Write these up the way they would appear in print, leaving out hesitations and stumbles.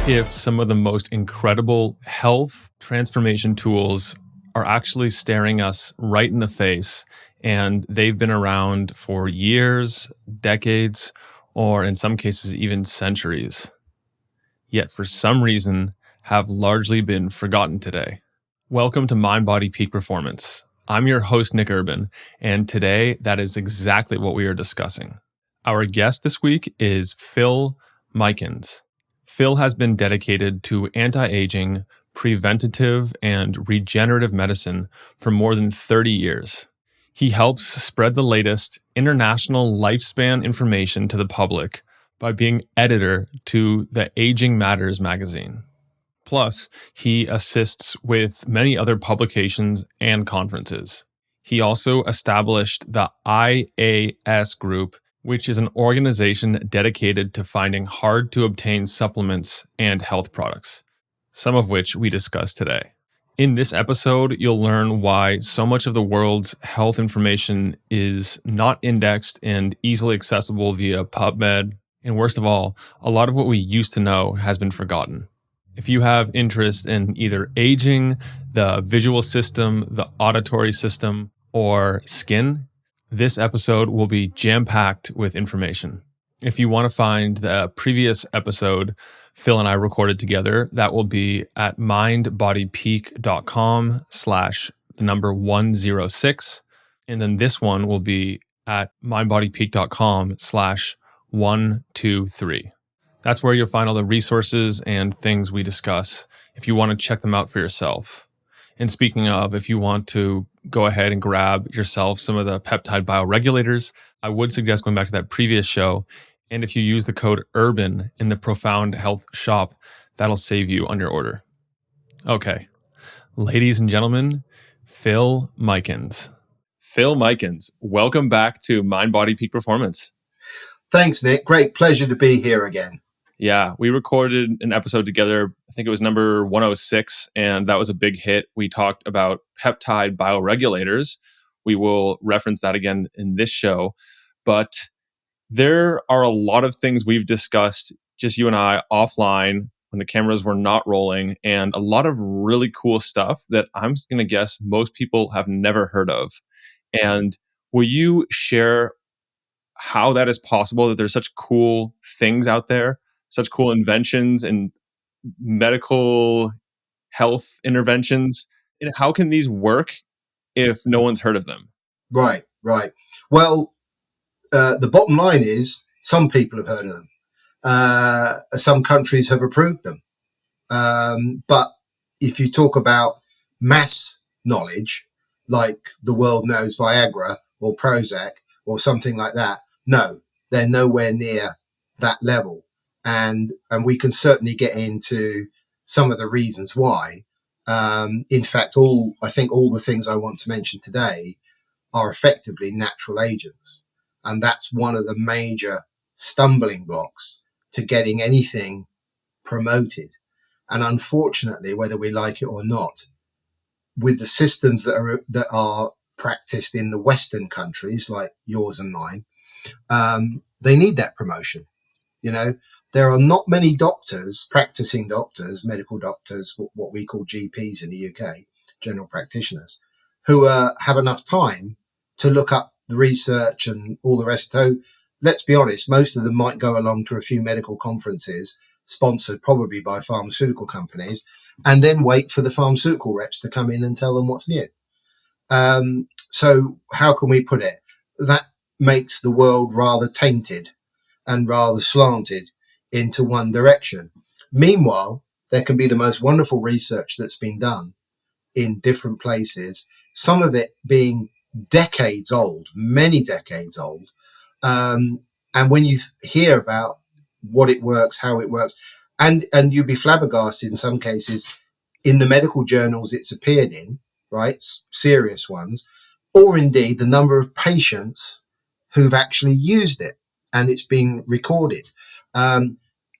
if some of the most incredible health transformation tools are actually staring us right in the face, and they've been around for years, decades, or in some cases, even centuries, yet for some reason have largely been forgotten today. Welcome to Mind Body Peak Performance. I'm your host, Nick Urban, and today that is exactly what we are discussing. Our guest this week is Phil Micans. Phil has been dedicated to anti-aging, preventative, and regenerative medicine for more than 30 years. He helps spread the latest international lifespan information to the public by being editor to the Aging Matters magazine. Plus, he assists with many other publications and conferences. He also established the IAS Group, which is an organization dedicated to finding hard-to-obtain supplements and health products, some of which we discuss today. In this episode, you'll learn why so much of the world's health information is not indexed and easily accessible via PubMed. And worst of all, a lot of what we used to know has been forgotten. If you have interest in either aging, the visual system, the auditory system, or skin, this episode will be jam-packed with information. If you want to find the previous episode Phil and I recorded together, that will be at mindbodypeak.com/106. And then this one will be at mindbodypeak.com/123. That's where you'll find all the resources and things we discuss if you want to check them out for yourself. And speaking of, if you want to go ahead and grab yourself some of the peptide bioregulators, I would suggest going back to that previous show. And if you use the code URBAN in the Profound Health shop, that'll save you on your order. Okay, ladies and gentlemen, Phil Micans. Phil Micans, welcome back to Mind Body Peak Performance. Thanks, Nick. Great pleasure to be here again. Yeah, we recorded an episode together. I think it was number 106, and that was a big hit. We talked about peptide bioregulators. We will reference that again in this show. But there are a lot of things we've discussed, just you and I, offline when the cameras were not rolling, and a lot of really cool stuff that I'm going to guess most people have never heard of. And will you share how that is possible, that there's such cool things out there, such cool inventions and medical health interventions? And how can these work if no one's heard of them? Right. Well, the bottom line is some people have heard of them. Some countries have approved them. But if you talk about mass knowledge, like the world knows Viagra or Prozac or something like that, no, they're nowhere near that level. And we can certainly get into some of the reasons why. In fact, I think all the things I want to mention today are effectively natural agents. And that's one of the major stumbling blocks to getting anything promoted. And unfortunately, whether we like it or not, with the systems that are practiced in the Western countries like yours and mine, they need that promotion. You know, there are not many practicing doctors, medical doctors, what we call GPs in the UK, general practitioners, who have enough time to look up the research and all the rest. So let's be honest, most of them might go along to a few medical conferences sponsored probably by pharmaceutical companies and then wait for the pharmaceutical reps to come in and tell them what's new. So how can we put it? That makes the world rather tainted and rather slanted into one direction. Meanwhile, there can be the most wonderful research that's been done in different places, some of it being decades old, many decades old. And when you hear about what it works, how it works, and you'd be flabbergasted in some cases in the medical journals it's appeared in, right? Serious ones, or indeed the number of patients who've actually used it and it's been recorded.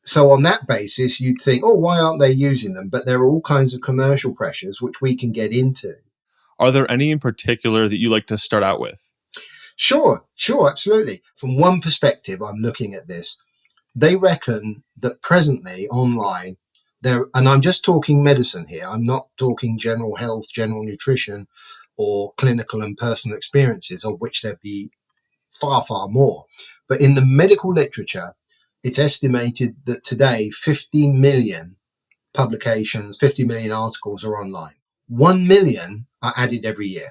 So on that basis, you'd think, oh, why aren't they using them? But there are all kinds of commercial pressures, which we can get into. Are there any in particular that you like to start out with? Sure, absolutely. From one perspective, I'm looking at this. They reckon that presently online, And I'm just talking medicine here. I'm not talking general health, general nutrition, or clinical and personal experiences, of which there'd be far, far more. But in the medical literature, it's estimated that today 50 million publications, 50 million articles are online. 1 million are added every year.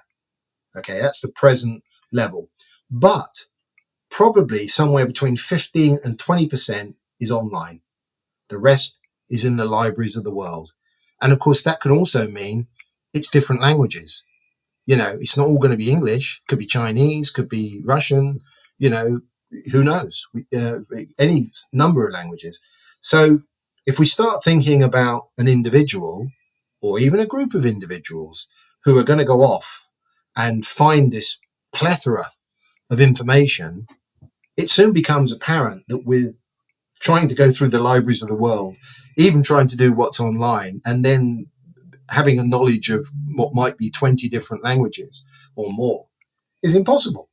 Okay, that's the present level. But probably somewhere between 15 and 20% is online. The rest is in the libraries of the world. And of course, that can also mean it's different languages. It's not all going to be English, could be Chinese, could be Russian, who knows? Any number of languages. So if we start thinking about an individual or even a group of individuals who are going to go off and find this plethora of information, it soon becomes apparent that with trying to go through the libraries of the world, even trying to do what's online, and then having a knowledge of what might be 20 different languages or more is impossible.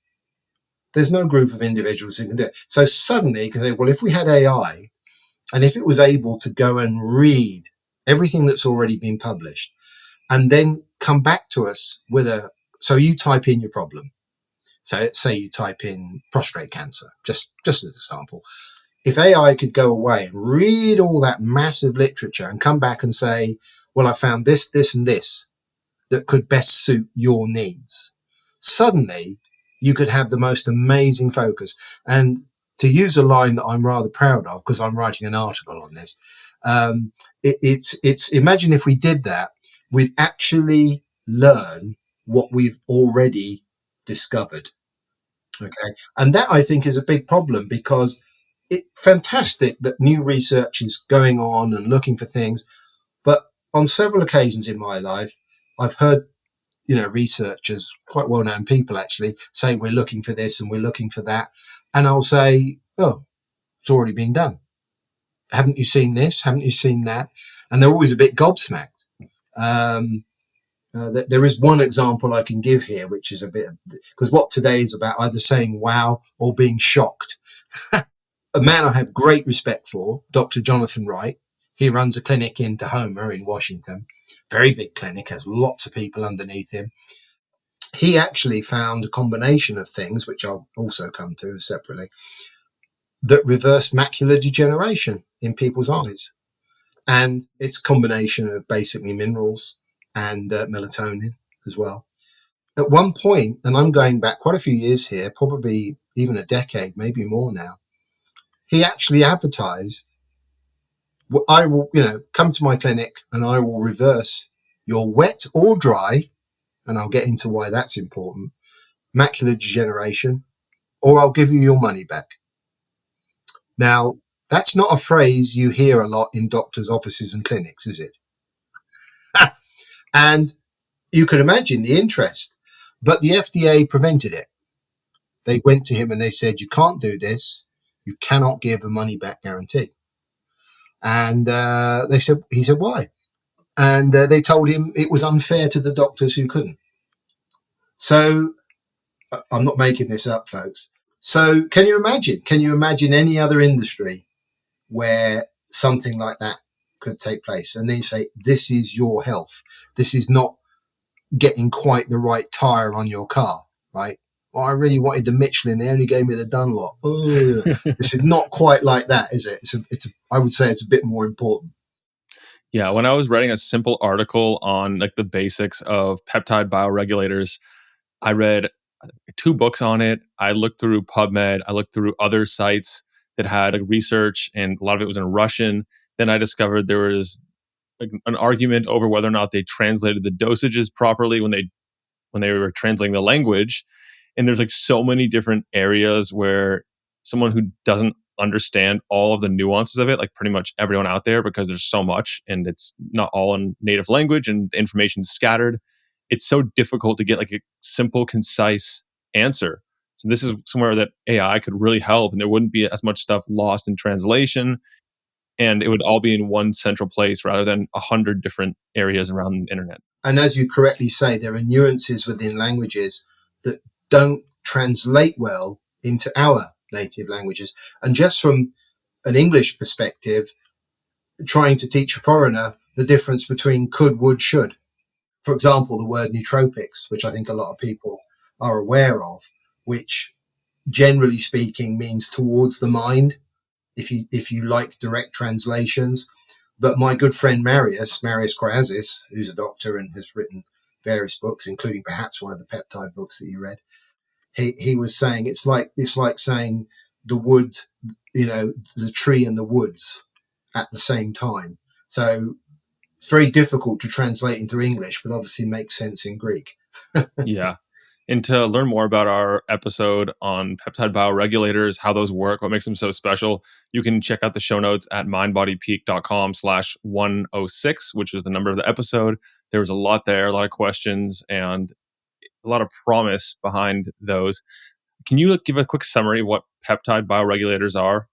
There's no group of individuals who can do it. So suddenly you can say, well, if we had AI and if it was able to go and read everything that's already been published and then come back to us so you type in your problem. So let's say you type in prostate cancer, just as an example. If AI could go away and read all that massive literature and come back and say, well, I found this, this, and this that could best suit your needs, suddenly you could have the most amazing focus. And to use a line that I'm rather proud of, because I'm writing an article on this, it's imagine if we did that, we'd actually learn what we've already discovered. Okay. And that I think is a big problem, because it's fantastic that new research is going on and looking for things. But on several occasions in my life, I've heard, researchers, quite well-known people actually, say we're looking for this and we're looking for that. And I'll say, oh, it's already been done. Haven't you seen this? Haven't you seen that? And they're always a bit gobsmacked. There is one example I can give here, which is a bit, because what today is about either saying wow or being shocked. A man I have great respect for, Dr. Jonathan Wright. He runs a clinic in Tacoma in Washington. Very big clinic, has lots of people underneath him. He actually found a combination of things, which I'll also come to separately, that reversed macular degeneration in people's eyes. And it's a combination of basically minerals and melatonin as well. At one point, and I'm going back quite a few years here, probably even a decade, maybe more now, he actually advertised, I will, come to my clinic and I will reverse your wet or dry, and I'll get into why that's important, macular degeneration, or I'll give you your money back. Now, that's not a phrase you hear a lot in doctors' offices and clinics, is it? And you can imagine the interest, but the FDA prevented it. They went to him and they said, you can't do this. You cannot give a money back guarantee. And he said, why? And they told him it was unfair to the doctors who couldn't. So I'm not making this up, folks. So can you imagine any other industry where something like that could take place? And they say, this is your health. This is not getting quite the right tire on your car, right? Well, I really wanted the Michelin. They only gave me the Dunlop. Oh, this is not quite like that, is it? I would say it's a bit more important. Yeah, when I was writing a simple article on like the basics of peptide bioregulators, I read 2 books on it. I looked through PubMed. I looked through other sites that had like, research, and a lot of it was in Russian. Then I discovered there was like, an argument over whether or not they translated the dosages properly when they were translating the language. And there's like so many different areas where someone who doesn't understand all of the nuances of it, like pretty much everyone out there, because there's so much and it's not all in native language and the information's scattered, it's so difficult to get like a simple, concise answer. So this is somewhere that AI could really help, and there wouldn't be as much stuff lost in translation, and it would all be in one central place rather than 100 different areas around the internet. And as you correctly say, there are nuances within languages that don't translate well into our native languages. And just from an English perspective, trying to teach a foreigner the difference between could, would, should. For example, the word nootropics, which I think a lot of people are aware of, which generally speaking means towards the mind, if you like direct translations. But my good friend Marius Krasis, who's a doctor and has written various books, including perhaps one of the peptide books that you read, he was saying it's like saying the wood, the tree and the woods at the same time. So it's very difficult to translate into English, but obviously makes sense in Greek. Yeah. And to learn more about our episode on peptide bioregulators, how those work, what makes them so special, you can check out the show notes at mindbodypeak.com/106, which was the number of the episode. There was a lot there, a lot of questions, and a lot of promise behind those. Can you give a quick summary of what peptide bioregulators are?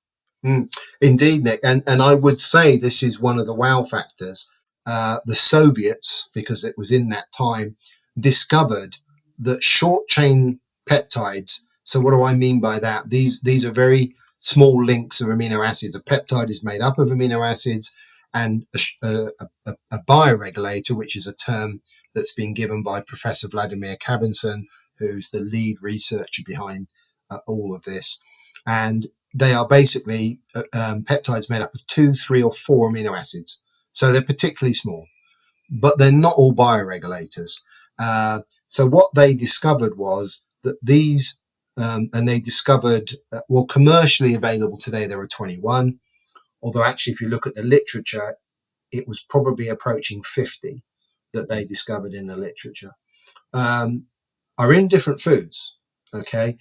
Indeed, Nick. And I would say this is one of the wow factors. The Soviets, because it was in that time, discovered that short chain peptides. So what do I mean by that? These are very small links of amino acids. A peptide is made up of amino acids, and a bioregulator, which is a term that's been given by Professor Vladimir Kabinson, who's the lead researcher behind all of this. And they are basically peptides made up of 2, 3, or 4 amino acids. So they're particularly small, but they're not all bioregulators. So what they discovered was that these, and they discovered, commercially available today, there are 21. Although actually, if you look at the literature, it was probably approaching 50 that they discovered in the literature, are in different foods. Okay.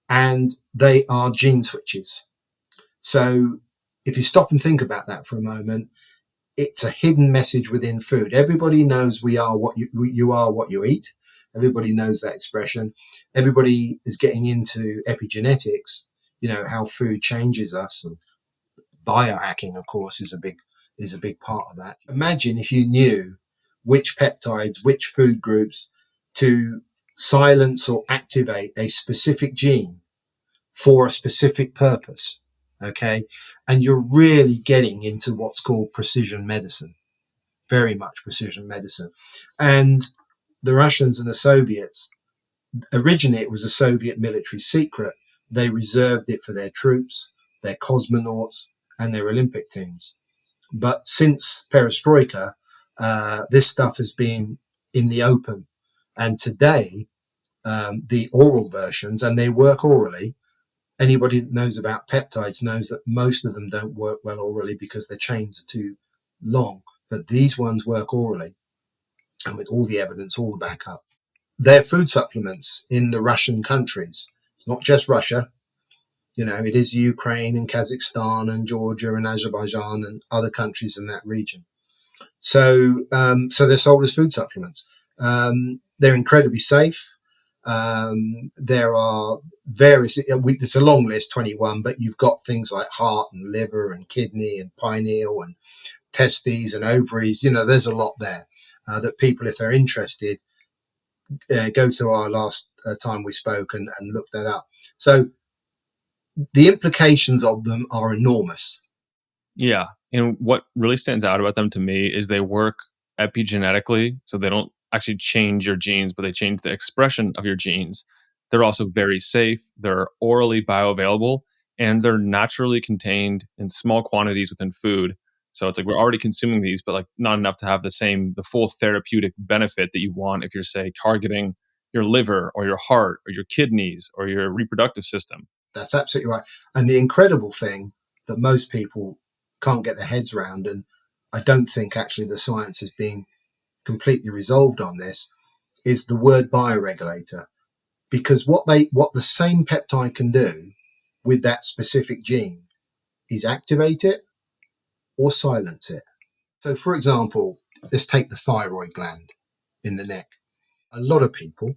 And they are gene switches. So if you stop and think about that for a moment, it's a hidden message within food. Everybody knows you are what you eat. Everybody knows that expression. Everybody is getting into epigenetics, how food changes us, and biohacking, of course, is a big part of that. Imagine if you knew which peptides, which food groups to silence or activate a specific gene for a specific purpose. Okay. And you're really getting into what's called precision medicine, very much precision medicine. And the Russians and the Soviets, originally it was a Soviet military secret. They reserved it for their troops, their cosmonauts, and their Olympic teams. But since perestroika, this stuff has been in the open. And today, the oral versions, and they work orally. Anybody that knows about peptides knows that most of them don't work well orally because their chains are too long. But these ones work orally, and with all the evidence, all the backup. They're food supplements in the Russian countries. It's not just Russia. It is Ukraine and Kazakhstan and Georgia and Azerbaijan and other countries in that region. So they're sold as food supplements. They're incredibly safe. There are various, it's a long list, 21, but you've got things like heart and liver and kidney and pineal and testes and ovaries. There's a lot there that people, if they're interested, go to our last time we spoke and look that up. So the implications of them are enormous. Yeah. And what really stands out about them to me is they work epigenetically. So they don't actually change your genes, but they change the expression of your genes. They're also very safe. They're orally bioavailable, and they're naturally contained in small quantities within food. So it's like we're already consuming these, but like not enough to have the full therapeutic benefit that you want if you're, say, targeting your liver or your heart or your kidneys or your reproductive system. That's absolutely right. And the incredible thing that most people can't get their heads around, and I don't think actually the science has been completely resolved on this, is the word bioregulator. Because what the same peptide can do with that specific gene is activate it or silence it. So, for example, let's take the thyroid gland in the neck. A lot of people,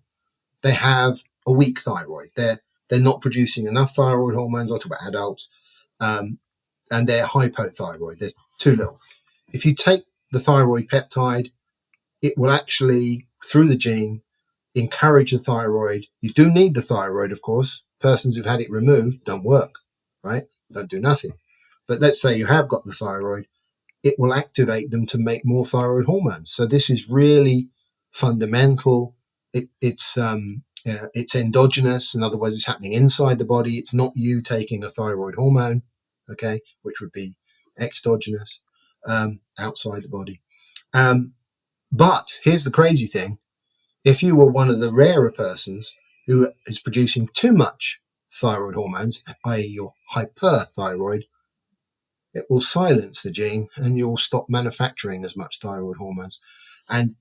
they have a weak thyroid. They're not producing enough thyroid hormones. I'll talk about adults, and they're hypothyroid. They're too little. If you take the thyroid peptide, it will actually, through the gene, encourage the thyroid. You do need the thyroid, of course. Persons who've had it removed don't work, right? Don't do nothing. But let's say you have got the thyroid. it will activate them to make more thyroid hormones. So this is really fundamental. It's endogenous. In other words, it's happening inside the body. It's not you taking a thyroid hormone, okay, which would be exogenous, outside the body. But here's the crazy thing. If you were one of the rarer persons who is producing too much thyroid hormones, i.e. you're hyperthyroid, it will silence the gene and you'll stop manufacturing as much thyroid hormones. And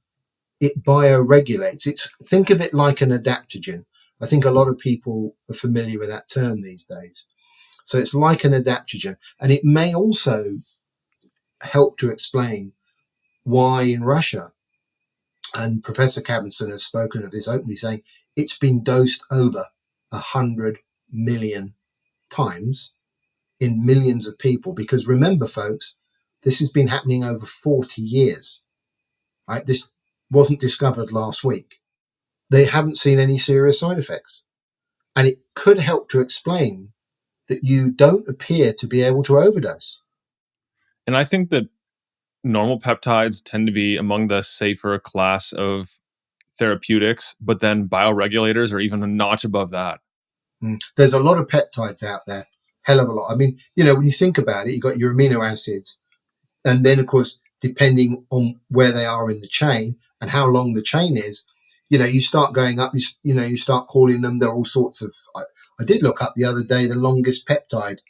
it bioregulates. Think of it like an adaptogen. I think a lot of people are familiar with that term these days. So it's like an adaptogen. And it may also help to explain why in Russia, and Professor Cabinson has spoken of this openly, saying it's been dosed over 100 million times in millions of people. Because remember, folks, this has been happening over 40 years. Right? This wasn't discovered last week. They haven't seen any serious side effects. And it could help to explain that you don't appear to be able to overdose. And I think that normal peptides tend to be among the safer class of therapeutics, but then bioregulators are even a notch above that. There's a lot of peptides out there, hell of a lot. I mean, when you think about it, you've got your amino acids, and then, of course, depending on where they are in the chain and how long the chain is, you start going up, you start calling them, there are all sorts of, I did look up the other day, the longest peptide.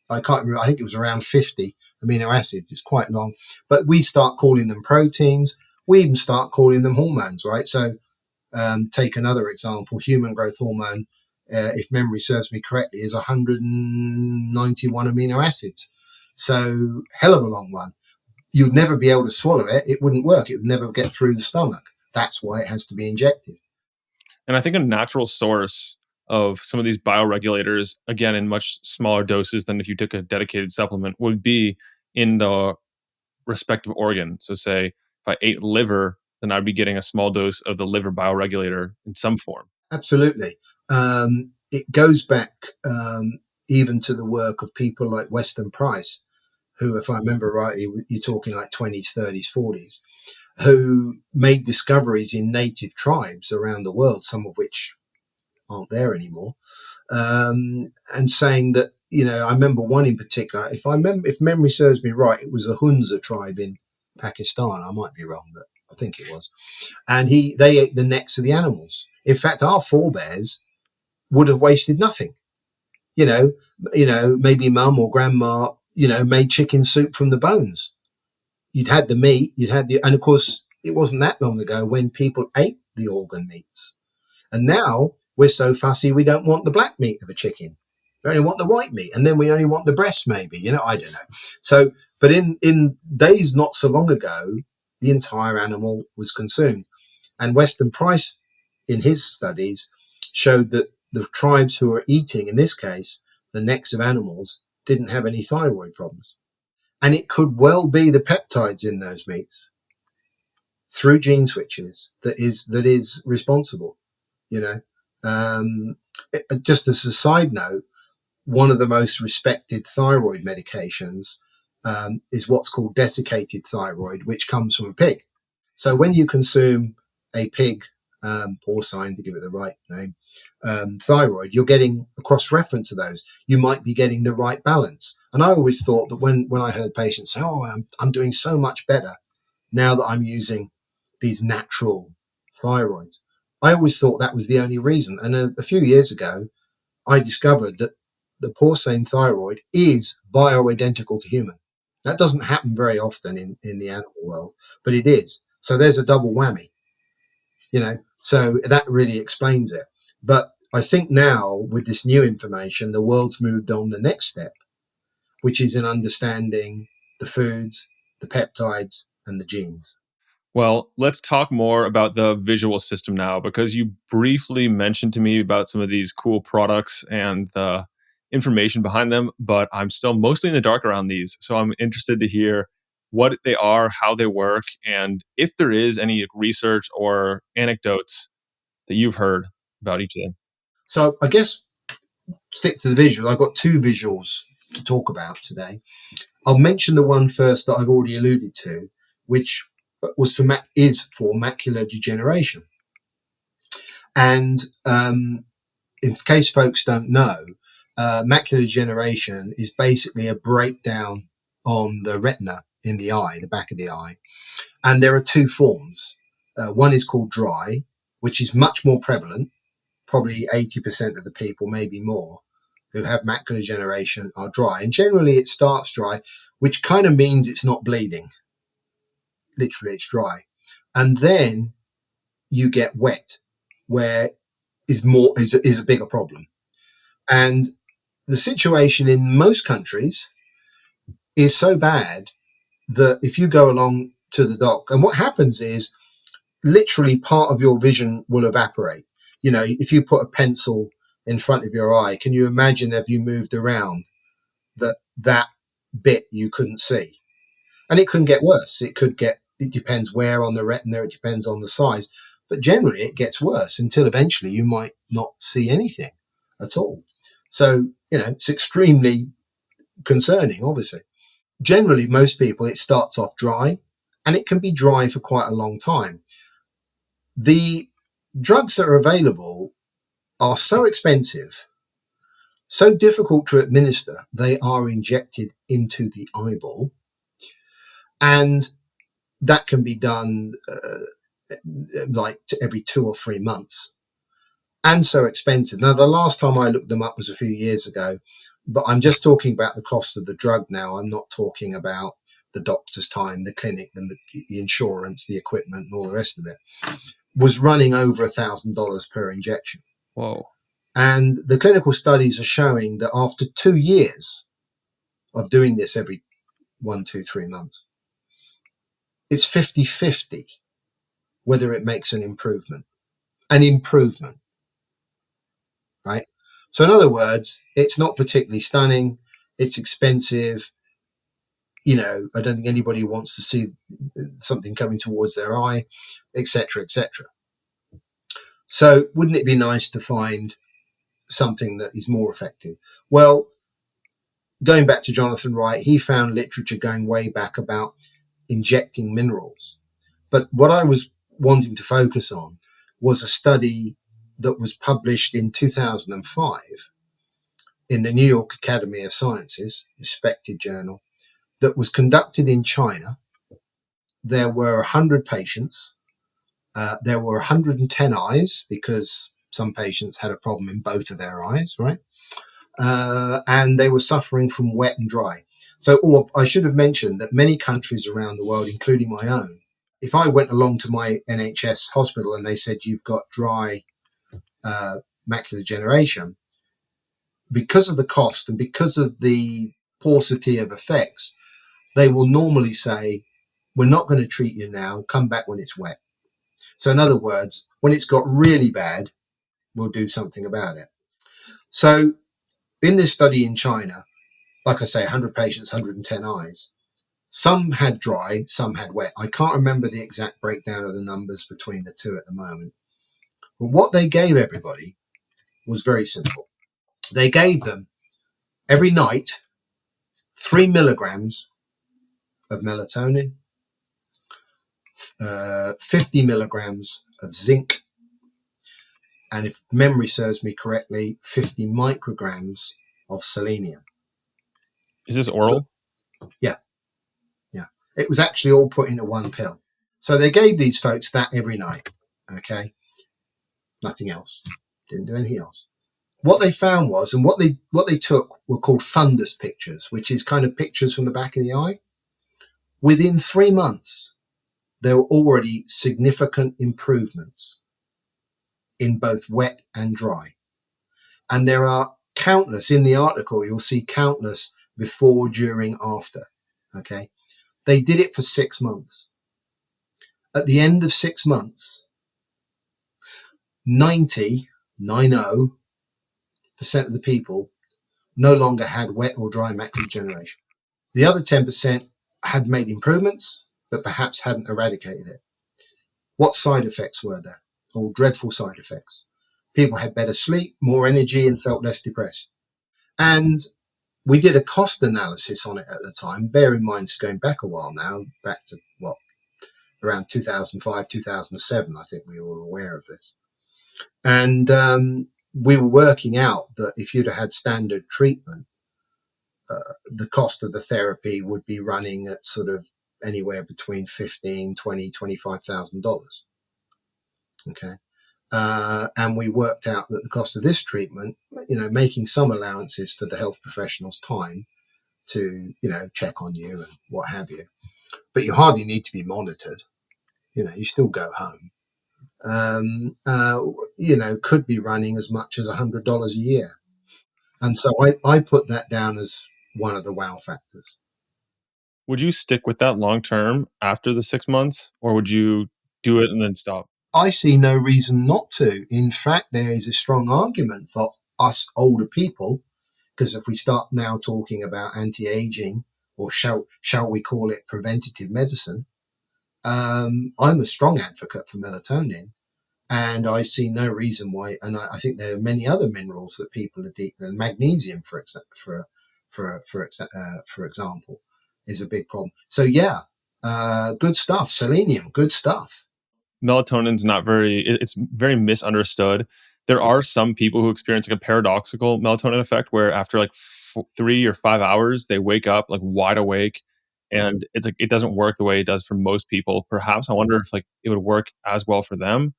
I can't remember, I think it was around 50 amino acids. It's quite long, but we start calling them proteins. We even start calling them hormones, right? So take another example, human growth hormone, if memory serves me correctly, is 191 amino acids. So hell of a long one. You'd never be able to swallow it. It wouldn't work. It would never get through the stomach. That's why it has to be injected. And I think a natural source of some of these bioregulators, again, in much smaller doses than if you took a dedicated supplement, would be in the respective organ. So, say if I ate liver, then I'd be getting a small dose of the liver bioregulator in some form. Absolutely. It goes back even to the work of people like Weston Price, who, if I remember rightly, you're talking like 20s, 30s, 40s, who made discoveries in native tribes around the world, some of which aren't there anymore, and saying that, I remember one in particular, if memory serves me right, it was the Hunza tribe in Pakistan. I might be wrong, but I think it was. And they ate the necks of the animals. In fact, our forebears would have wasted nothing. You know, maybe mum or grandma, made chicken soup from the bones. You'd had the meat, and of course, it wasn't that long ago when people ate the organ meats. And now we're so fussy, we don't want the black meat of a chicken. We only want the white meat, and then we only want the breast, maybe. I don't know. So, but in days not so long ago, the entire animal was consumed. And Weston Price, in his studies, showed that the tribes who were eating, in this case, the necks of animals, didn't have any thyroid problems. And it could well be the peptides in those meats through gene switches that is responsible. You know, just as a side note, one of the most respected thyroid medications is what's called desiccated thyroid, which comes from a pig. So when you consume a pig, porcine, to give it the right name, thyroid, you're getting a cross-reference of those. You might be getting the right balance. And I always thought that when I heard patients say, "Oh, I'm doing so much better now that I'm using these natural thyroids," I always thought that was the only reason. And a few years ago, I discovered that the porcine thyroid is bioidentical to human. That doesn't happen very often in the animal world, but it is. So there's a double whammy, so that really explains it. But I think now with this new information, the world's moved on the next step, which is in understanding the foods, the peptides, and the genes. Well, let's talk more about the visual system now, because you briefly mentioned to me about some of these cool products and the information behind them, but I'm still mostly in the dark around these. So I'm interested to hear what they are, how they work, and if there is any research or anecdotes that you've heard about each of them. So I guess stick to the visual. I've got two visuals to talk about today. I'll mention the one first that I've already alluded to, which is for macular degeneration. And in case folks don't know, macular degeneration is basically a breakdown on the retina in the eye, the back of the eye. And there are two forms. One is called dry, which is much more prevalent. Probably 80% of the people, maybe more, who have macular degeneration are dry. And generally it starts dry, which kind of means it's not bleeding. Literally, it's dry. And then you get wet, where is a bigger problem. And the situation in most countries is so bad that if you go along to the doc, and what happens is literally part of your vision will evaporate. You know, if you put a pencil in front of your eye, can you imagine if you moved around that bit you couldn't see? And it can get worse. It depends where on the retina, it depends on the size, but generally it gets worse until eventually you might not see anything at all. So, you know, it's extremely concerning, obviously. Generally, most people, it starts off dry, and it can be dry for quite a long time. The drugs that are available are so expensive, so difficult to administer, they are injected into the eyeball, and that can be done like every 2 or 3 months, and so expensive. Now, the last time I looked them up was a few years ago, but I'm just talking about the cost of the drug now. I'm not talking about the doctor's time, the clinic, the insurance, the equipment, and all the rest of it. Was running over $1,000 per injection. Whoa. And the clinical studies are showing that after 2 years of doing this every 1, 2, 3 months, it's 50-50 whether it makes an improvement. Right? So in other words, it's not particularly stunning. It's expensive. You know, I don't think anybody wants to see something coming towards their eye, etc., etc. So wouldn't it be nice to find something that is more effective? Well, going back to Jonathan Wright, he found literature going way back about injecting minerals. But what I was wanting to focus on was a study that was published in 2005 in the New York Academy of Sciences, respected journal, that was conducted in China. There were 100 patients. There were 110 eyes, because some patients had a problem in both of their eyes, right? And they were suffering from wet and dry. So, I should have mentioned that many countries around the world, including my own, if I went along to my NHS hospital and they said, you've got dry macular degeneration, because of the cost and because of the paucity of effects, they will normally say, we're not going to treat you now, come back when it's wet. So in other words, when it's got really bad, we'll do something about it. So in this study in China, like I say, 100 patients, 110 eyes, some had dry, some had wet. I can't remember the exact breakdown of the numbers between the two at the moment. But what they gave everybody was very simple. They gave them every night 3 milligrams of melatonin, 50 milligrams of zinc, and if memory serves me correctly, 50 micrograms of selenium. Is this oral? Yeah. It was actually all put into one pill. So they gave these folks that every night. Okay. Nothing else. Didn't do anything else. What they found was, and what they took were called fundus pictures, which is kind of pictures from the back of the eye. Within 3 months, there were already significant improvements in both wet and dry. And there are countless in the article. You'll see countless before, during, after. Okay. They did it for 6 months. At the end of 6 months, 90% of the people no longer had wet or dry macular degeneration. The other 10% had made improvements, but perhaps hadn't eradicated it. What side effects were there? All dreadful side effects. People had better sleep, more energy, and felt less depressed. And we did a cost analysis on it at the time. Bear in mind, it's going back a while now, back to around 2005, 2007. I think we were aware of this. And we were working out that if you'd have had standard treatment, the cost of the therapy would be running at sort of anywhere between $15,000, $20,000, $25,000. Okay. And we worked out that the cost of this treatment, making some allowances for the health professional's time to, check on you and what have you, but you hardly need to be monitored. You still go home. Could be running as much as $100 a year. And so I put that down as one of the wow factors. Would you stick with that long term after the 6 months, or would you do it and then stop? I see no reason not to. In fact, there is a strong argument for us older people, because if we start now talking about anti-aging, or shall we call it preventative medicine, I'm a strong advocate for melatonin, and I see no reason why. And I think there are many other minerals that people are deep in. Magnesium, for example, is a big problem. So yeah, good stuff. Selenium, good stuff. Melatonin's not it's very misunderstood. There are some people who experience like a paradoxical melatonin effect where after like 3 or 5 hours, they wake up like wide awake, and it's like it doesn't work the way it does for most people. Perhaps I wonder if like it would work as well for them.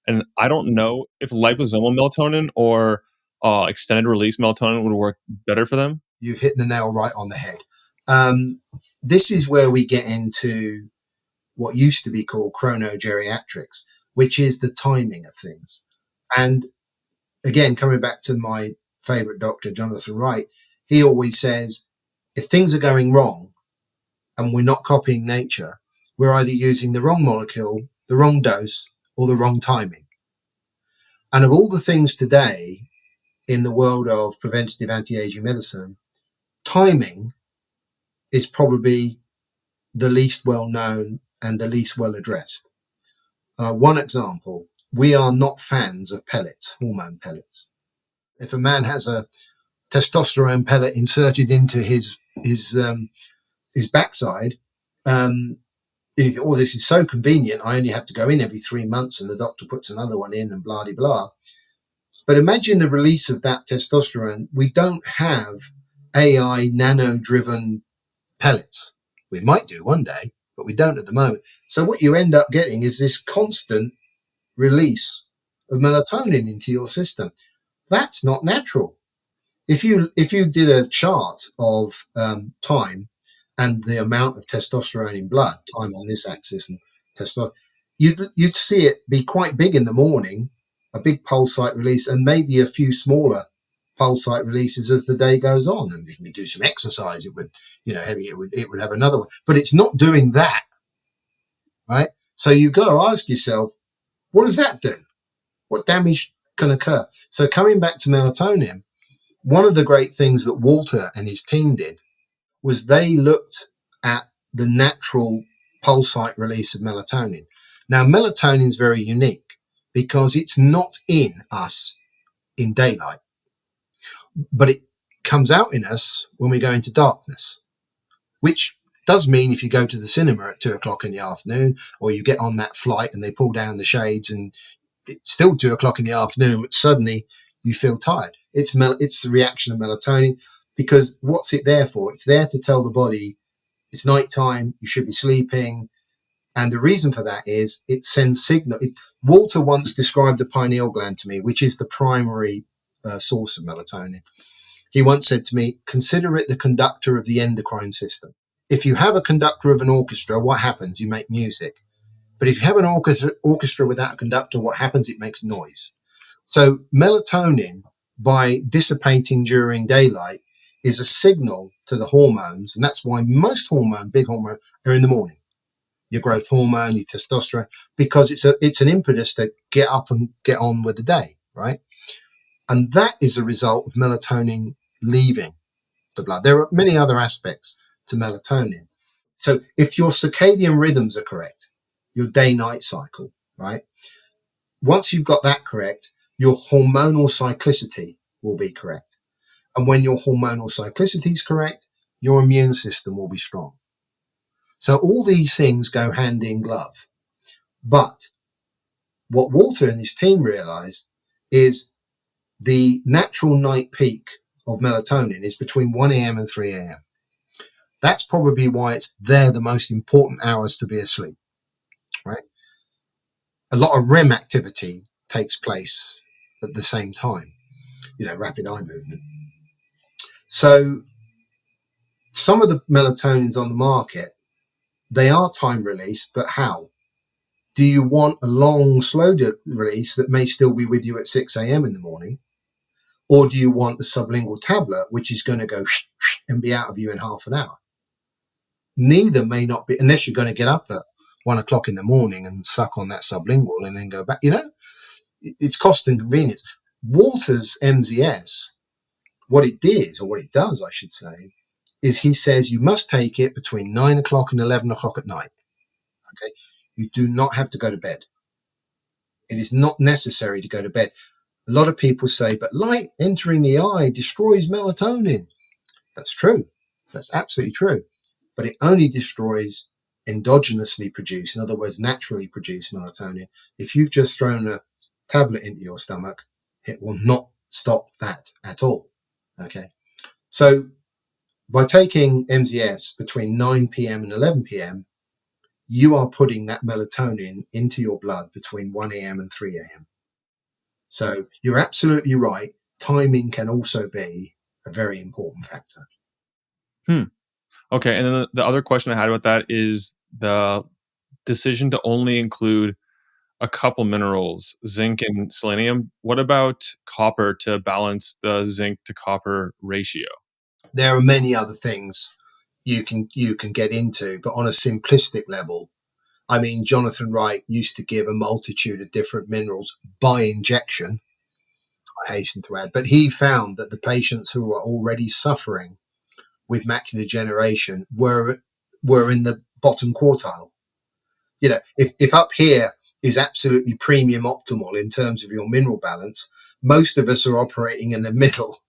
And I don't know if liposomal melatonin or extended release melatonin would work better for them. You've hit the nail right on the head. This is where we get into what used to be called chronogeriatrics, which is the timing of things. And again, coming back to my favorite doctor, Jonathan Wright, he always says, if things are going wrong and we're not copying nature, we're either using the wrong molecule, the wrong dose, or the wrong timing. And of all the things today in the world of preventative anti-aging medicine, timing is probably the least well known and the least well addressed. One example, we are not fans of pellets, hormone pellets. If a man has a testosterone pellet inserted into his backside, you think, oh, this is so convenient. I only have to go in every 3 months and the doctor puts another one in and blah, blah, blah. But imagine the release of that testosterone. We don't have AI nano-driven pellets. We might do one day, but we don't at the moment. So what you end up getting is this constant release of melatonin into your system. That's not natural. If you did a chart of time and the amount of testosterone in blood, time on this axis and testosterone, you'd see it be quite big in the morning, a big pulsate release, and maybe a few smaller pulsate releases as the day goes on. And if we do some exercise, it would, it would have another one. But it's not doing that, right? So you've got to ask yourself, what does that do? What damage can occur? So coming back to melatonin, one of the great things that Walter and his team did was they looked at the natural pulsate release of melatonin. Now, melatonin is very unique because it's not in us in daylight, but it comes out in us when we go into darkness, which does mean if you go to the cinema at 2:00 in the afternoon, or you get on that flight and they pull down the shades and it's still 2:00 in the afternoon, but suddenly you feel tired. It's the reaction of melatonin, because what's it there for? It's there to tell the body it's nighttime, you should be sleeping. And the reason for that is it sends signal. Walter once described the pineal gland to me, which is the primary source of melatonin. He once said to me, consider it the conductor of the endocrine system. If you have a conductor of an orchestra, what happens? You make music. But if you have an orchestra without a conductor, what happens? It makes noise. So melatonin, by dissipating during daylight, is a signal to the hormones. And that's why most big hormones, are in the morning. Your growth hormone, your testosterone, because it's an impetus to get up and get on with the day, right? And that is a result of melatonin leaving the blood. There are many other aspects to melatonin. So if your circadian rhythms are correct, your day-night cycle, right? Once you've got that correct, your hormonal cyclicity will be correct. And when your hormonal cyclicity is correct, your immune system will be strong. So all these things go hand in glove. But what Walter and his team realized is the natural night peak of melatonin is between 1 a.m. and 3 a.m. That's probably why they're the most important hours to be asleep, right? A lot of REM activity takes place at the same time, rapid eye movement. So some of the melatonins on the market, they are time release, but how? Do you want a long, slow release that may still be with you at 6 a.m. in the morning? Or do you want the sublingual tablet, which is going to go and be out of you in half an hour? Neither may not be, unless you're going to get up at 1 o'clock in the morning and suck on that sublingual and then go back. It's cost and convenience. Walter's MZS, what it did, or what it does, I should say, is he says you must take it between 9 o'clock and 11 o'clock at night. Okay. You do not have to go to bed. It is not necessary to go to bed. A lot of people say, but light entering the eye destroys melatonin. That's true. That's absolutely true. But it only destroys endogenously produced, in other words, naturally produced melatonin. If you've just thrown a tablet into your stomach, it will not stop that at all. Okay. So by taking MZS between 9 p.m. and 11 p.m., you are putting that melatonin into your blood between 1 a.m. and 3 a.m. So you're absolutely right. Timing can also be a very important factor. Okay. And then the other question I had about that is the decision to only include a couple minerals, zinc and selenium. What about copper to balance the zinc to copper ratio? There are many other things you can get into, but on a simplistic level, I mean, Jonathan Wright used to give a multitude of different minerals by injection, I hasten to add, but he found that the patients who were already suffering with macular degeneration were in the bottom quartile. If up here is absolutely premium optimal in terms of your mineral balance, most of us are operating in the middle,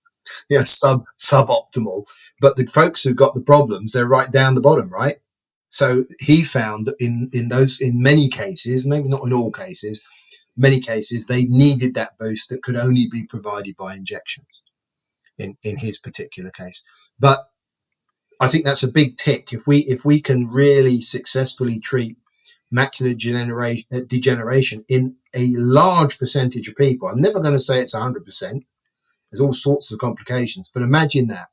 suboptimal. But the folks who've got the problems, they're right down the bottom, right? So he found that in many cases, maybe not in all cases, many cases they needed that boost that could only be provided by injections in his particular case. But I think that's a big tick. If we can really successfully treat macular degeneration in a large percentage of people, I'm never going to say it's 100%. There's all sorts of complications, but imagine that,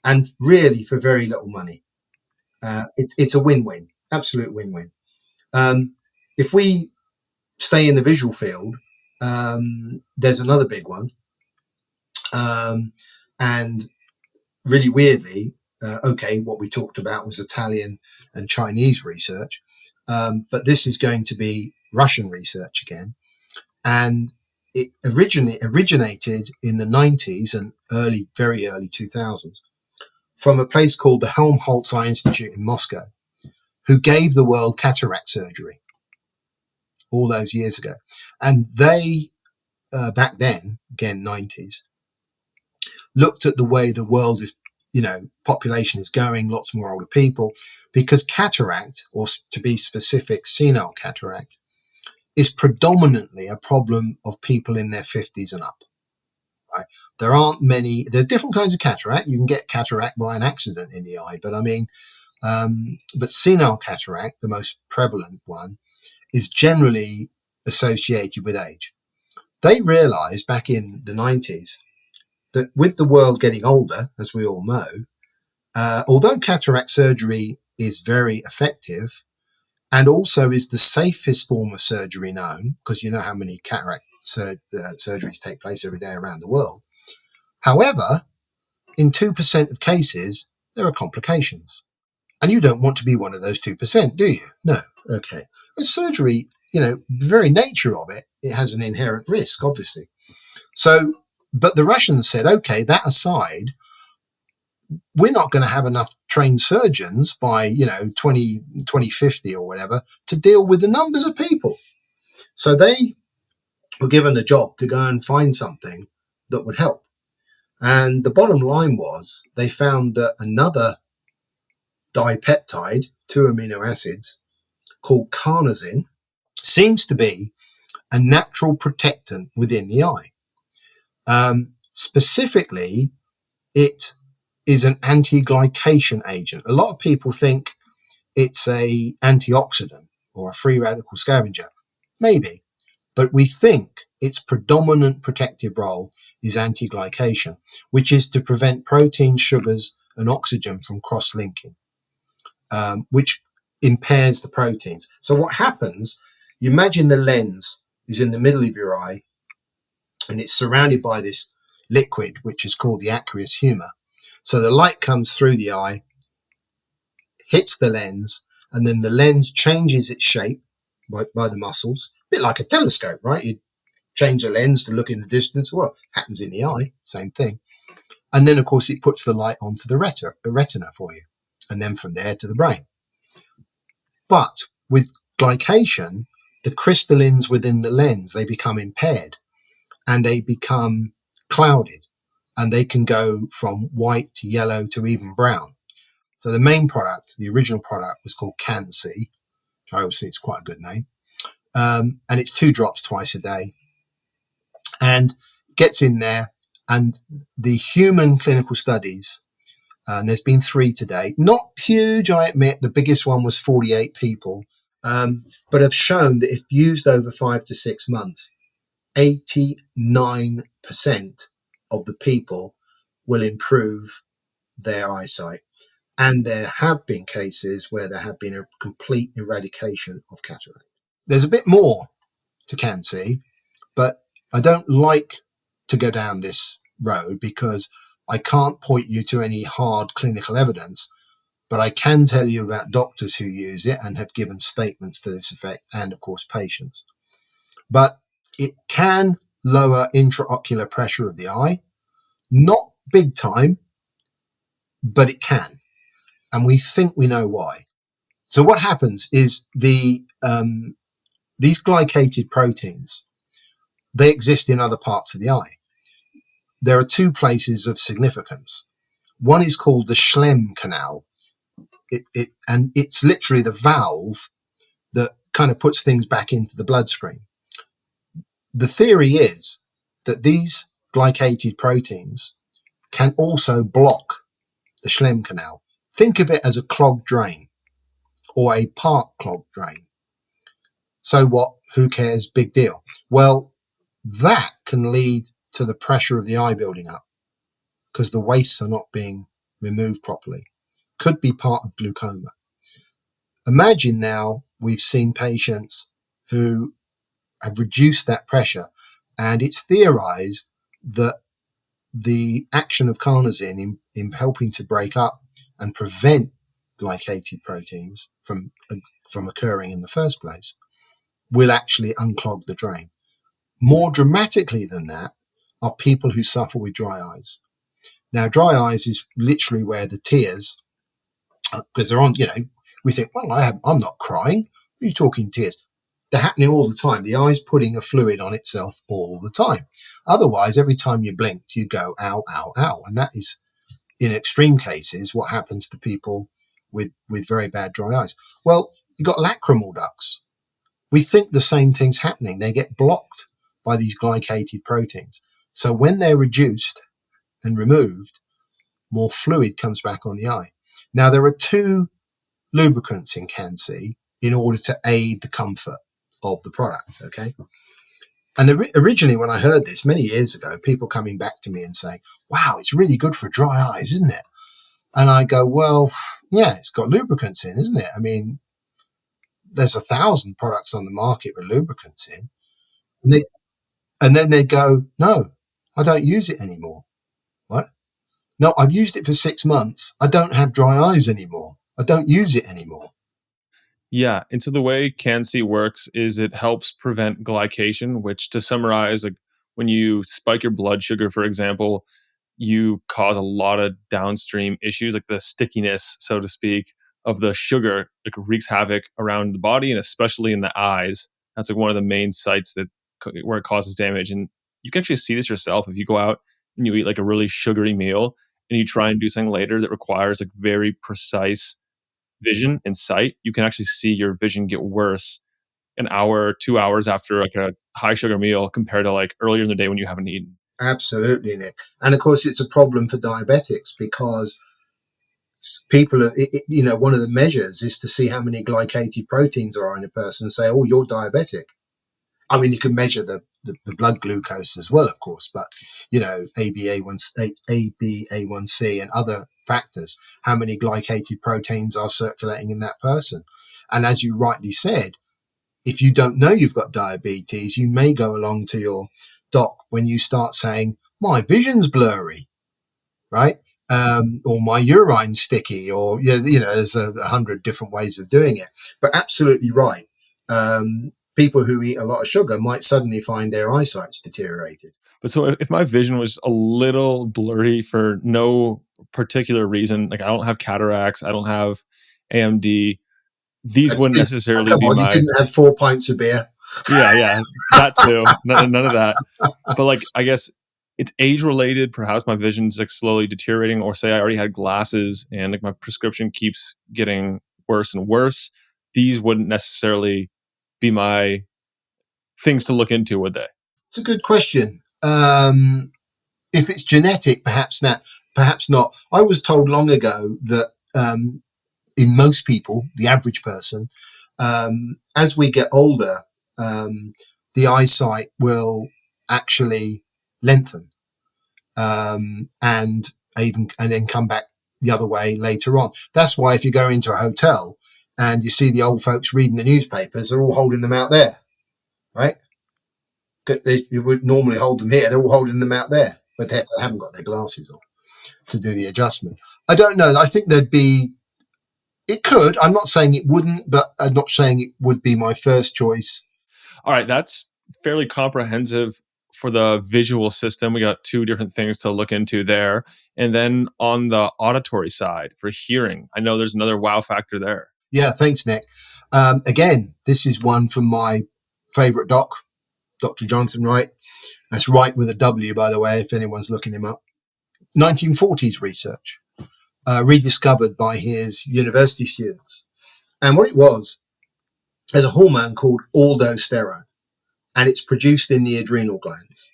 and really for very little money. It's a win-win, absolute win-win. If we stay in the visual field, there's another big one, and really weirdly, what we talked about was Italian and Chinese research, but this is going to be Russian research again, and it originated in the 90s and very early 2000s from a place called the Helmholtz Eye Institute in Moscow, who gave the world cataract surgery all those years ago. And they, back then, again, 90s, looked at the way the world is, population is going, lots more older people, because cataract, or to be specific, senile cataract, is predominantly a problem of people in their 50s and up. Right? There are different kinds of cataract. You can get cataract by an accident in the eye, but but senile cataract, the most prevalent one, is generally associated with age. They realized back in the 90s that with the world getting older, as we all know, although cataract surgery is very effective and also is the safest form of surgery known, because you know how many cataract surgeries take place every day around the world. However, in 2% of cases, there are complications. And you don't want to be one of those 2%, do you? No. Okay. But surgery, the very nature of it, it has an inherent risk, obviously. So, but the Russians said, okay, that aside, we're not going to have enough trained surgeons by, 2050 or whatever to deal with the numbers of people. So they were given the job to go and find something that would help. And the bottom line was they found that another dipeptide, two amino acids, called Carnosine, seems to be a natural protectant within the eye. Specifically, it is an anti-glycation agent. A lot of people think it's a antioxidant or a free radical scavenger. Maybe, but we think its predominant protective role is anti-glycation, which is to prevent protein, sugars, and oxygen from cross-linking, which impairs the proteins. So what happens, you imagine the lens is in the middle of your eye and it's surrounded by this liquid, which is called the aqueous humor. So the light comes through the eye, hits the lens, and then the lens changes its shape by the muscles, a bit like a telescope, right? You change the lens to look in the distance. Well, it happens in the eye, same thing. And then, of course, it puts the light onto the retina for you, and then from there to the brain. But with glycation, the crystallins within the lens, they become impaired and they become clouded, and they can go from white to yellow to even brown. So the main product, the original product, was called Can-C, which I always think is quite a good name. And it's 2 drops twice a day, and gets in there. And the human clinical studies, and there's been 3 to date, not huge, I admit. The biggest one was 48 people, but have shown that if used over 5 to 6 months, 89% of the people will improve their eyesight. And there have been cases where there have been a complete eradication of cataract. There's a bit more to Can-C, but I don't like to go down this road because I can't point you to any hard clinical evidence, but I can tell you about doctors who use it and have given statements to this effect, and of course patients. But it can lower intraocular pressure of the eye, not big time, but it can. And we think we know why. So what happens is these glycated proteins, they exist in other parts of the eye. There are 2 places of significance. One is called the Schlemm canal. And it's literally the valve that kind of puts things back into the bloodstream. The theory is that these glycated proteins can also block the Schlemm canal. Think of it as a clogged drain or a part clogged drain. So what? Who cares? Big deal. Well, that can lead to the pressure of the eye building up because the wastes are not being removed properly. Could be part of glaucoma. Imagine now we've seen patients who have reduced that pressure, and it's theorized that the action of carnosine in helping to break up and prevent glycated proteins from occurring in the first place will actually unclog the drain. More dramatically than that are people who suffer with dry eyes. Now, dry eyes is literally where the tears, because they're on, we think, well, I'm not crying. What are you talking tears? They're happening all the time. The eye's putting a fluid on itself all the time. Otherwise, every time you blinked, you go, ow, ow, ow. And that is, in extreme cases, what happens to people with very bad dry eyes. Well, you've got lacrimal ducts. We think the same thing's happening. They get blocked by these glycated proteins. So when they're reduced and removed, more fluid comes back on the eye. Now, there are 2 lubricants in Can-C in order to aid the comfort of the product, okay? And originally, when I heard this many years ago, people coming back to me and saying, wow, it's really good for dry eyes, isn't it? And I go, well, yeah, it's got lubricants in, isn't it? I mean, there's 1,000 products on the market with lubricants in. And then they go, no, I don't use it anymore. What? No, I've used it for 6 months. I don't have dry eyes anymore. I don't use it anymore. Yeah. And so the way Can-C works is it helps prevent glycation, which, to summarize, like when you spike your blood sugar, for example, you cause a lot of downstream issues, like the stickiness, so to speak, of the sugar, like wreaks havoc around the body and especially in the eyes. That's like one of the main sites where it causes damage. And you can actually see this yourself if you go out and you eat like a really sugary meal and you try and do something later that requires like very precise vision and sight, you can actually see your vision get worse an hour, 2 hours after like a high sugar meal compared to like earlier in the day when you haven't eaten. Absolutely, Nick. And of course, it's a problem for diabetics because people are, one of the measures is to see how many glycated proteins are in a person and say, oh, you're diabetic. I mean, you can measure the blood glucose as well, of course, but, ABA1C and other factors, how many glycated proteins are circulating in that person. And as you rightly said, if you don't know you've got diabetes, you may go along to your doc when you start saying, my vision's blurry, right? Or my urine's sticky, or, there's 100 different ways of doing it. But absolutely right. People who eat a lot of sugar might suddenly find their eyesight's deteriorated. But so if my vision was a little blurry for no particular reason, like I don't have cataracts, I don't have AMD, these wouldn't necessarily Come be on, you my, didn't have 4 pints of beer. yeah, that too. None of that. But like, I guess it's age related. Perhaps my vision's like slowly deteriorating, or say I already had glasses and like my prescription keeps getting worse and worse. These wouldn't necessarily be my things to look into, would they? It's a good question. If it's genetic, perhaps not. I was told long ago that in most people, the average person, as we get older, the eyesight will actually lengthen, and then come back the other way later on. That's why if you go into a hotel and you see the old folks reading the newspapers, they're all holding them out there, right? You would normally hold them here. They're all holding them out there, but they haven't got their glasses on to do the adjustment. I don't know. I think it could. I'm not saying it wouldn't, but I'm not saying it would be my first choice. All right, that's fairly comprehensive for the visual system. We got two different things to look into there. And then on the auditory side for hearing, I know there's another wow factor there. Yeah, thanks, Nick. Again, this is one from my favorite doc, Dr. Jonathan Wright. That's Wright with a W, by the way, if anyone's looking him up. 1940s research, rediscovered by his university students. And what it was, there's a hormone called aldosterone, and it's produced in the adrenal glands.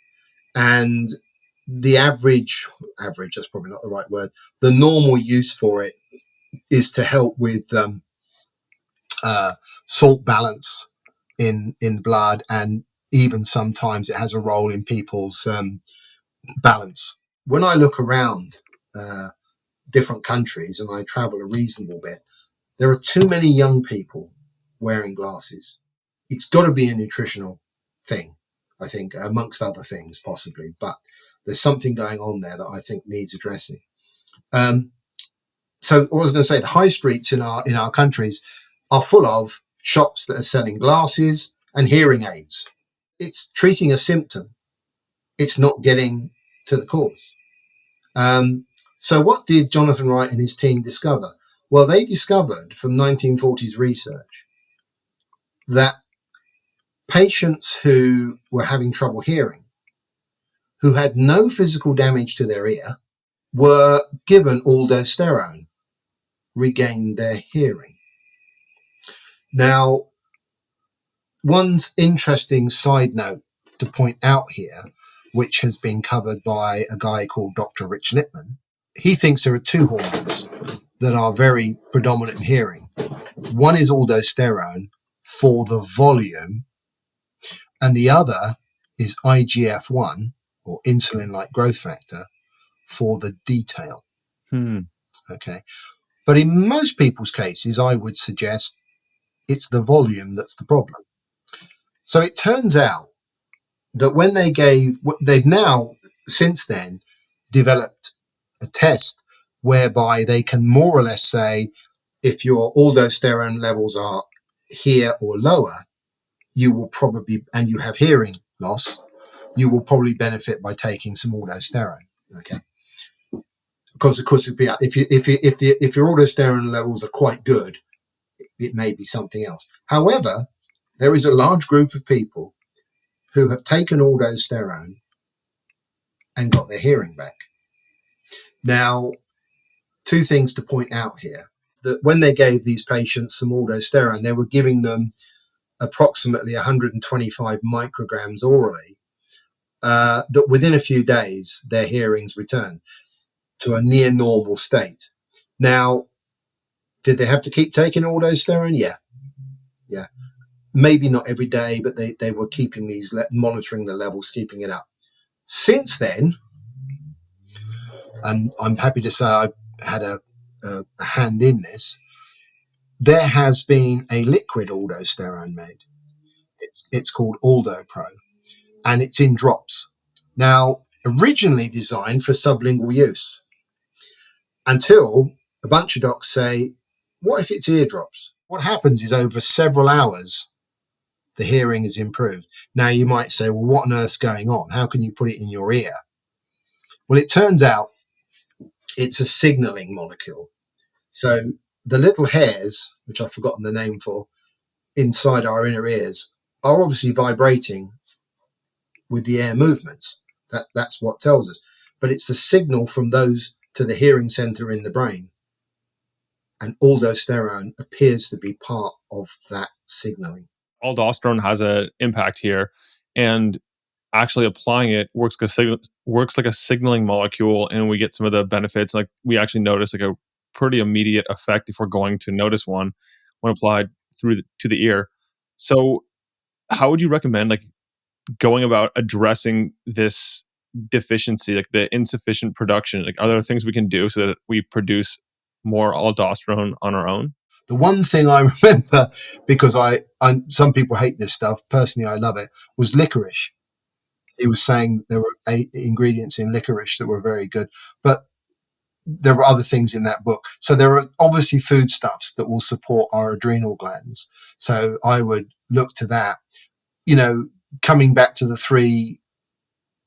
And the average, that's probably not the right word, the normal use for it is to help with salt balance in blood, and even sometimes it has a role in people's balance. When I look around different countries and I travel a reasonable bit, there are too many young people wearing glasses. It's got to be a nutritional thing, I think, amongst other things possibly, but there's something going on there that I think needs addressing. So I was going to say, the high streets in our countries are full of shops that are selling glasses and hearing aids. It's treating a symptom. It's not getting to the cause. So what did Jonathan Wright and his team discover? Well, they discovered from 1940s research that patients who were having trouble hearing, who had no physical damage to their ear, were given aldosterone, regained their hearing. Now, one interesting side note to point out here, which has been covered by a guy called Dr. Rich Lippman, he thinks there are two hormones that are very predominant in hearing. One is aldosterone for the volume, and the other is IGF-1, or insulin-like growth factor, for the detail. Okay. But in most people's cases, I would suggest it's the volume that's the problem. So it turns out that when they've now since then developed a test whereby they can more or less say, if your aldosterone levels are here or lower, you will probably, and you have hearing loss, you will probably benefit by taking some aldosterone. Okay. Because of course, if your aldosterone levels are quite good, it may be something else. However, there is a large group of people who have taken aldosterone and got their hearing back. Now, two things to point out here. That when they gave these patients some aldosterone, they were giving them approximately 125 micrograms orally, that within a few days, their hearings returned to a near normal state. Now, did they have to keep taking aldosterone? Yeah. Maybe not every day, but they were keeping these, monitoring the levels, keeping it up. Since then, and I'm happy to say I had a hand in this, there has been a liquid aldosterone made. It's called AldoPro, and it's in drops. Now, originally designed for sublingual use, until a bunch of docs say, what if it's eardrops? What happens is over several hours, the hearing is improved. Now, you might say, well, what on earth's going on? How can you put it in your ear? Well, it turns out it's a signaling molecule. So the little hairs, which I've forgotten the name for, inside our inner ears are obviously vibrating with the air movements. That's what tells us. But it's the signal from those to the hearing center in the brain. And aldosterone appears to be part of that signaling. Aldosterone has an impact here, and actually applying it works like a signaling molecule, and we get some of the benefits. Like we actually notice like a pretty immediate effect if we're going to notice one when applied to the ear. So, how would you recommend like going about addressing this deficiency, like the insufficient production? Like, are there things we can do so that we produce more aldosterone on our own? The one thing I remember, because I some people hate this stuff, personally I love it, was licorice. He was saying there were 8 ingredients in licorice that were very good, but there were other things in that book. So there are obviously foodstuffs that will support our adrenal glands. So I would look to that. You know, coming back to the 3,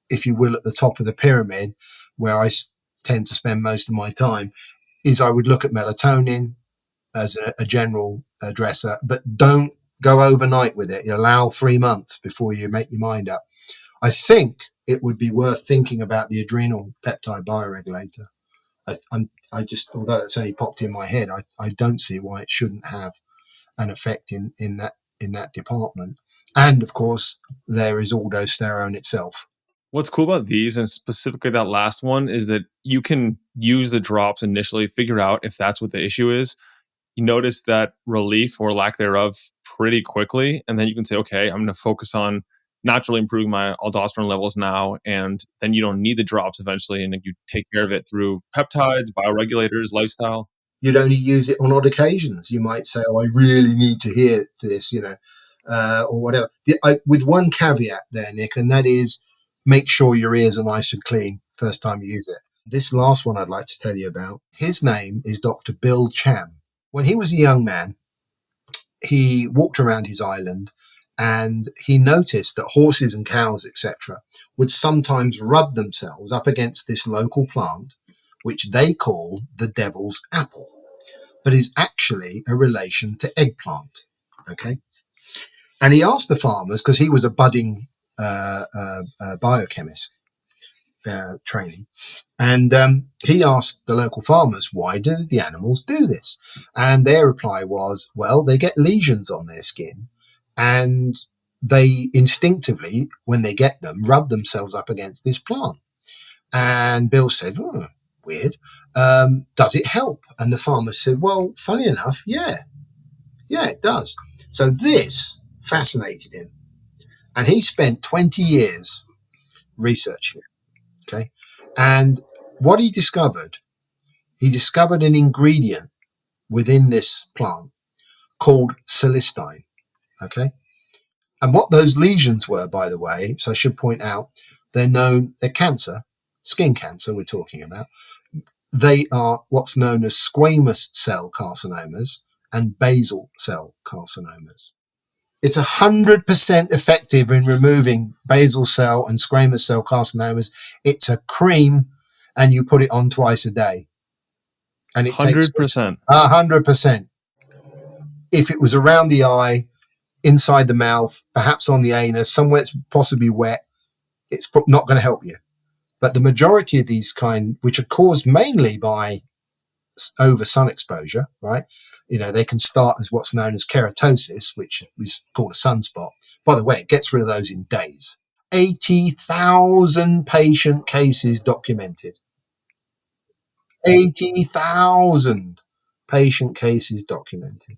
if you will, at the top of the pyramid, where I tend to spend most of my time, is I would look at melatonin as a general dresser, but don't go overnight with it. You allow 3 months before you make your mind up. I think it would be worth thinking about the adrenal peptide bioregulator. I just, although it's only popped in my head, I don't see why it shouldn't have an effect in that department. And of course, there is aldosterone itself. What's cool about these, and specifically that last one, is that you can use the drops initially, figure out if that's what the issue is. You notice that relief or lack thereof pretty quickly, and then you can say, okay, I'm going to focus on naturally improving my aldosterone levels now, and then you don't need the drops eventually, and then you take care of it through peptides, bioregulators, lifestyle. You'd only use it on odd occasions. You might say, "Oh, I really need to hear this," or whatever. With one caveat there, Nick, and that is, make sure your ears are nice and clean first time you use it. This last one I'd like to tell you about. His name is Dr. Bill Cham. When he was a young man, he walked around his island and he noticed that horses and cows, etc., would sometimes rub themselves up against this local plant, which they call the devil's apple, but is actually a relation to eggplant. Okay. And he asked the farmers, because he was a budding biochemist training, and he asked the local farmers, why do the animals do this? And their reply was, well, they get lesions on their skin and they instinctively, when they get them, rub themselves up against this plant. And Bill said, oh, weird. Does it help? And the farmer said, well, funny enough, yeah, it does. So this fascinated him. And he spent 20 years researching it. Okay. And what he discovered an ingredient within this plant called Celestine. Okay. And what those lesions were, by the way, so I should point out, they're cancer, skin cancer we're talking about. They are what's known as squamous cell carcinomas and basal cell carcinomas. It's 100% effective in removing basal cell and squamous cell carcinomas. It's a cream and you put it on twice a day. And it takes 100%. 100%. If it was around the eye, inside the mouth, perhaps on the anus, somewhere it's possibly wet, it's not going to help you. But the majority of these which are caused mainly by over sun exposure, right? They can start as what's known as keratosis, which is called a sunspot. By the way, it gets rid of those in days. 80,000 patient cases documented. 80,000 patient cases documented.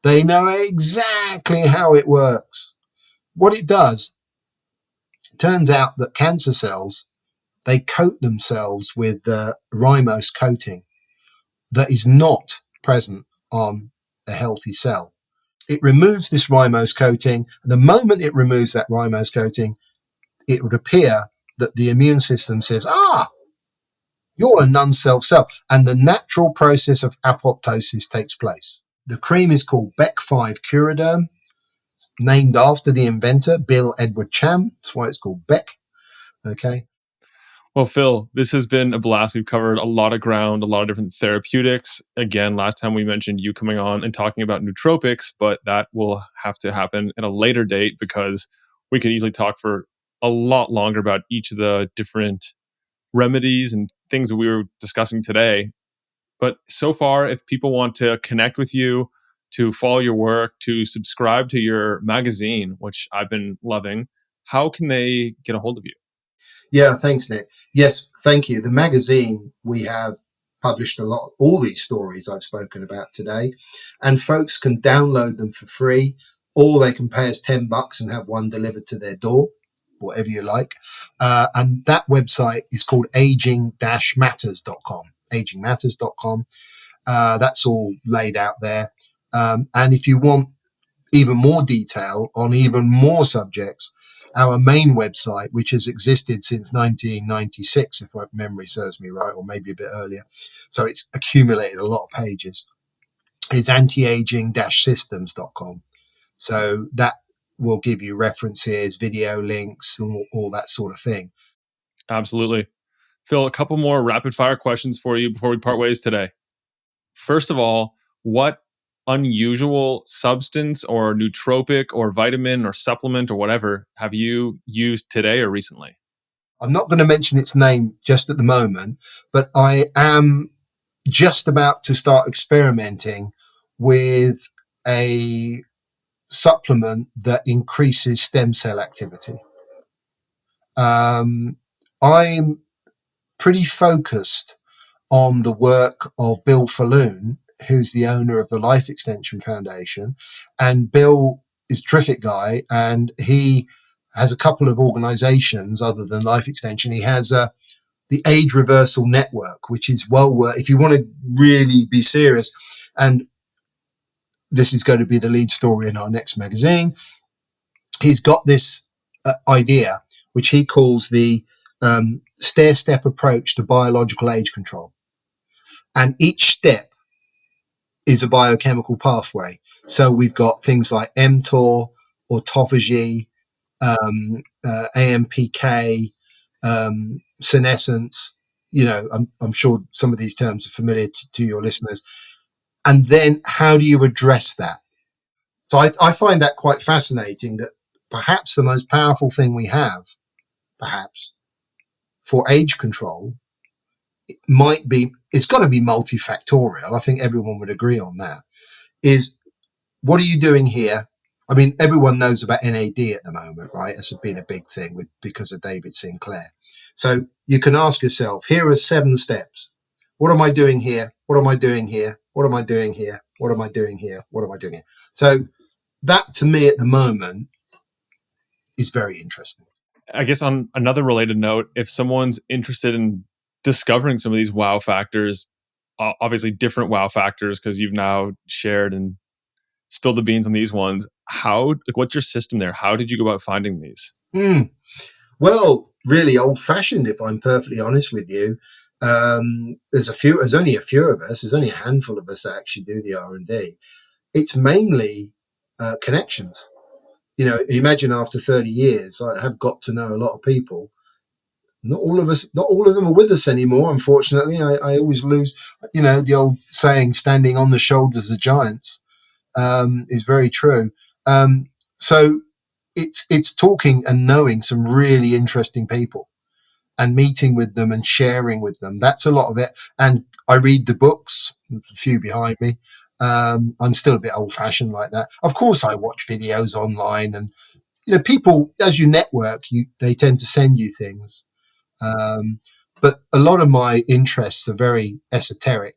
They know exactly how it works. What it does, turns out that cancer cells, they coat themselves with the ribose coating that is not present on a healthy cell. It removes this ribose coating. And the moment it removes that ribose coating, it would appear that the immune system says, you're a non-self cell. And the natural process of apoptosis takes place. The cream is called Bec5 Curaderm, named after the inventor, Bill Edward Cham. That's why it's called Bec. Okay. Well, Phil, this has been a blast. We've covered a lot of ground, a lot of different therapeutics. Again, last time we mentioned you coming on and talking about nootropics, but that will have to happen at a later date because we could easily talk for a lot longer about each of the different remedies and things that we were discussing today. But so far, if people want to connect with you, to follow your work, to subscribe to your magazine, which I've been loving, how can they get a hold of you? Yeah, thanks, Nick. Yes, thank you. The magazine, we have published all these stories I've spoken about today, and folks can download them for free, or they can pay us $10 and have one delivered to their door, whatever you like. And that website is called aging-matters.com. Agingmatters.com. That's all laid out there. And if you want even more detail on even more subjects, our main website, which has existed since 1996, if my memory serves me right, or maybe a bit earlier, so it's accumulated a lot of pages, is anti-aging-systems.com. So that will give you references, video links, and all that sort of thing. Absolutely. Phil, a couple more rapid fire questions for you before we part ways today. First of all, what unusual substance or nootropic or vitamin or supplement or whatever have you used today or recently? I'm not going to mention its name just at the moment, but I am just about to start experimenting with a supplement that increases stem cell activity. I'm pretty focused on the work of Bill Falloon, who's the owner of the Life Extension Foundation. And Bill is a terrific guy, and he has a couple of organizations other than Life Extension. He has the Age Reversal Network, which is well worth, if you want to really be serious, and this is going to be the lead story in our next magazine. He's got this idea, which he calls the stair-step approach to biological age control. And each step is a biochemical pathway. So we've got things like mTOR, autophagy, AMPK, senescence. I'm sure some of these terms are familiar to your listeners. And then how do you address that? So I find that quite fascinating, that perhaps the most powerful thing we have, perhaps, for age control, it's got to be multifactorial. I think everyone would agree on that. Is what are you doing here? I mean, everyone knows about NAD at the moment, right? It's been a big thing because of David Sinclair. So you can ask yourself, here are 7 steps. What am I doing here? What am I doing here? What am I doing here? What am I doing here? What am I doing here? So that, to me, at the moment, is very interesting. I guess on another related note, if someone's interested in discovering some of these wow factors, obviously different wow factors, because you've now shared and spilled the beans on these ones, what's your system there? How did you go about finding these? Well, really old fashioned, if I'm perfectly honest with you. There's only a few of us. There's only a handful of us that actually do the R&D. It's mainly connections. Imagine after 30 years, I have got to know a lot of people. Not all of them are with us anymore, unfortunately. I always lose, the old saying, standing on the shoulders of giants, is very true. So it's talking and knowing some really interesting people. and meeting with them and sharing with them. That's a lot of it. And I read the books, a few behind me. I'm still a bit old fashioned like that. Of course, I watch videos online, and people, as you network, they tend to send you things. But a lot of my interests are very esoteric.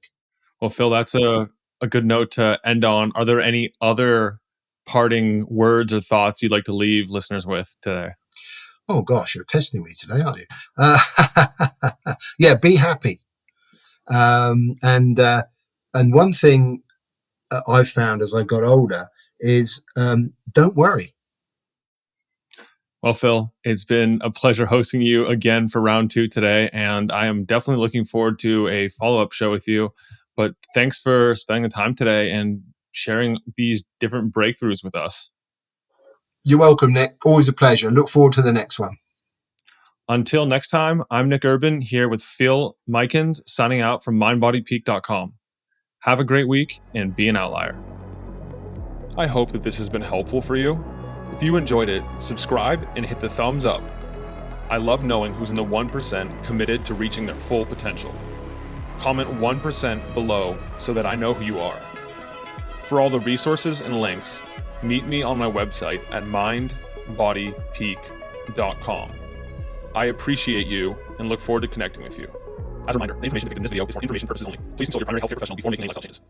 Well, Phil, that's a good note to end on. Are there any other parting words or thoughts you'd like to leave listeners with today? Oh gosh, you're testing me today, aren't you? Yeah, be happy. And one thing I've found as I got older is don't worry. Well, Phil, it's been a pleasure hosting you again for round 2 today, and I am definitely looking forward to a follow-up show with you. But thanks for spending the time today and sharing these different breakthroughs with us. You're welcome, Nick. Always a pleasure. Look forward to the next one. Until next time, I'm Nick Urban here with Phil Micans, signing out from mindbodypeak.com. Have a great week and be an outlier. I hope that this has been helpful for you. If you enjoyed it, subscribe and hit the thumbs up. I love knowing who's in the 1% committed to reaching their full potential. Comment 1% below so that I know who you are. For all the resources and links, meet me on my website at mindbodypeak.com. I appreciate you and look forward to connecting with you. As a reminder, the information depicted in this video is for information purposes only. Please consult your primary healthcare professional before making any lifestyle changes.